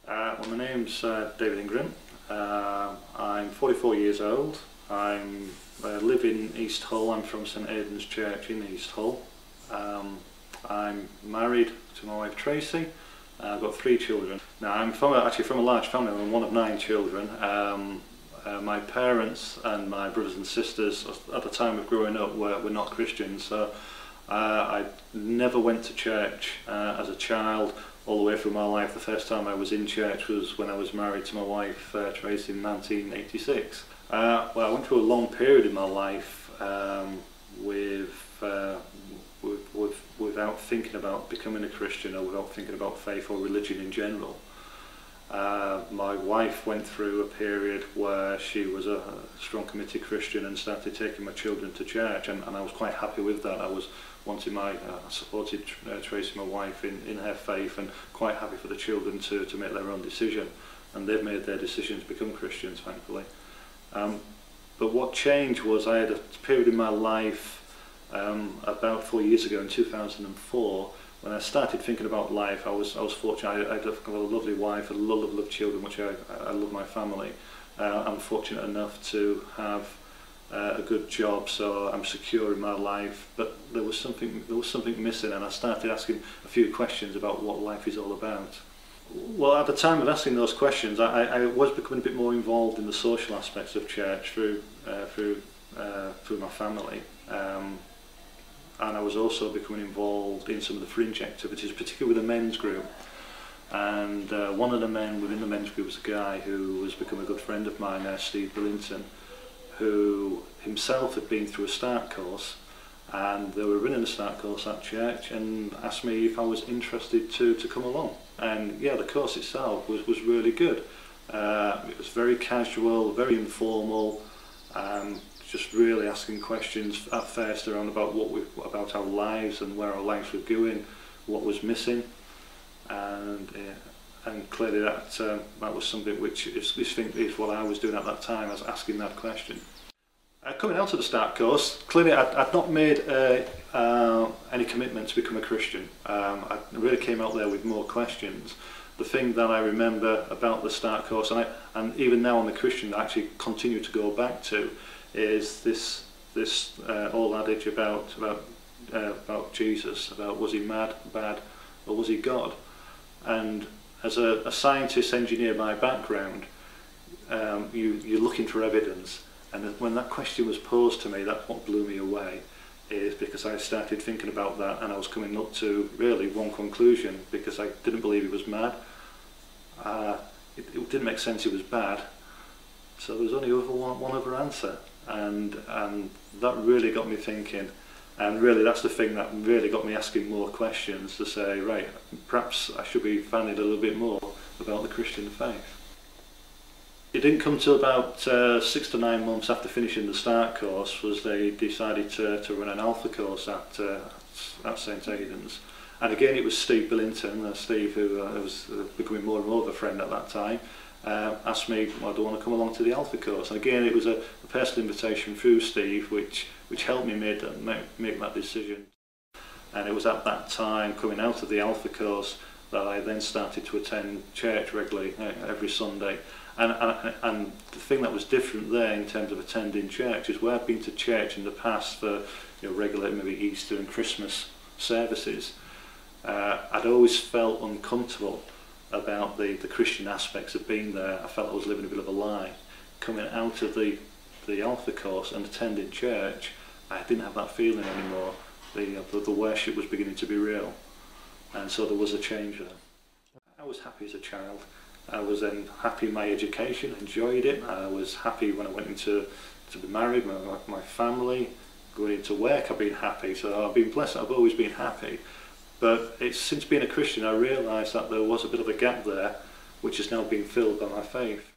Well, my name's David Ingram. I'm 44 years old. I live in East Hull. I'm from St Aidan's Church in East Hull. I'm married to my wife Tracy. I've got 3 children. Now I'm actually from a large family. I'm one of 9 children. My parents and my brothers and sisters at the time of growing up were not Christians, so I never went to church as a child all the way through my life. The first time I was in church was when I was married to my wife Tracy in 1986. Well, I went through a long period in my life without thinking about becoming a Christian or without thinking about faith or religion in general. My wife went through a period where she was a strong committed Christian and started taking my children to church, and I was quite happy with that. I supported Tracy, my wife, in her faith, and quite happy for the children to make their own decision, and they've made their decision to become Christians, thankfully. But what changed was I had a period in my life about 4 years ago in 2004 when I started thinking about life. I was fortunate. I had a lovely wife, a lot of lovely children, which I love my family. I'm fortunate enough to have a good job, so I'm secure in my life. But there was something missing, and I started asking a few questions about what life is all about. Well, at the time of asking those questions, I was becoming a bit more involved in the social aspects of church through my family. And I was also becoming involved in some of the fringe activities, particularly with the men's group. And one of the men within the men's group was a guy who has become a good friend of mine, Steve Billington, who himself had been through a start course, and they were running a start course at church and asked me if I was interested to come along. And yeah, the course itself was really good. It was very casual, very informal, just really asking questions at first around about about our lives and where our lives were going, what was missing, and clearly that was something which is what I was doing at that time. I was asking that question. Coming out of the start course, clearly I'd not made any commitment to become a Christian. I really came out there with more questions. The thing that I remember about the start course, and even now I'm a Christian, I actually continue to go back to, is this old adage about Jesus, about was he mad, bad, or was he God? And as a scientist engineer by background, you're looking for evidence, and when that question was posed to me, that's what blew me away, is because I started thinking about that, and I was coming up to really one conclusion, because I didn't believe he was mad. It didn't make sense he was bad, so there was only one other answer. And that really got me thinking, and really that's the thing that really got me asking more questions, to say, right, perhaps I should be finding a little bit more about the Christian faith. It didn't come till about 6 to 9 months after finishing the start course was they decided to run an alpha course at St Aidan's. And again it was Steve Billington, Steve, who was becoming more and more of a friend at that time, asked me, well, do I want to come along to the alpha course? And again it was a personal invitation through Steve which helped me make that decision. And it was at that time, coming out of the alpha course, that I then started to attend church regularly every Sunday. And the thing that was different there in terms of attending church is where I've been to church in the past for regular maybe Easter and Christmas services, I'd always felt uncomfortable about the Christian aspects of being there. I felt I was living a bit of a lie. Coming out of the alpha course and attending church, I didn't have that feeling anymore. The worship was beginning to be real, and so there was a change there. I was happy as a child. I was then happy in my education, enjoyed it. I was happy when I went to be married, my family, going into work. I've been happy, so I've been blessed. I've always been happy. But it's since being a Christian I realised that there was a bit of a gap there which is now being filled by my faith.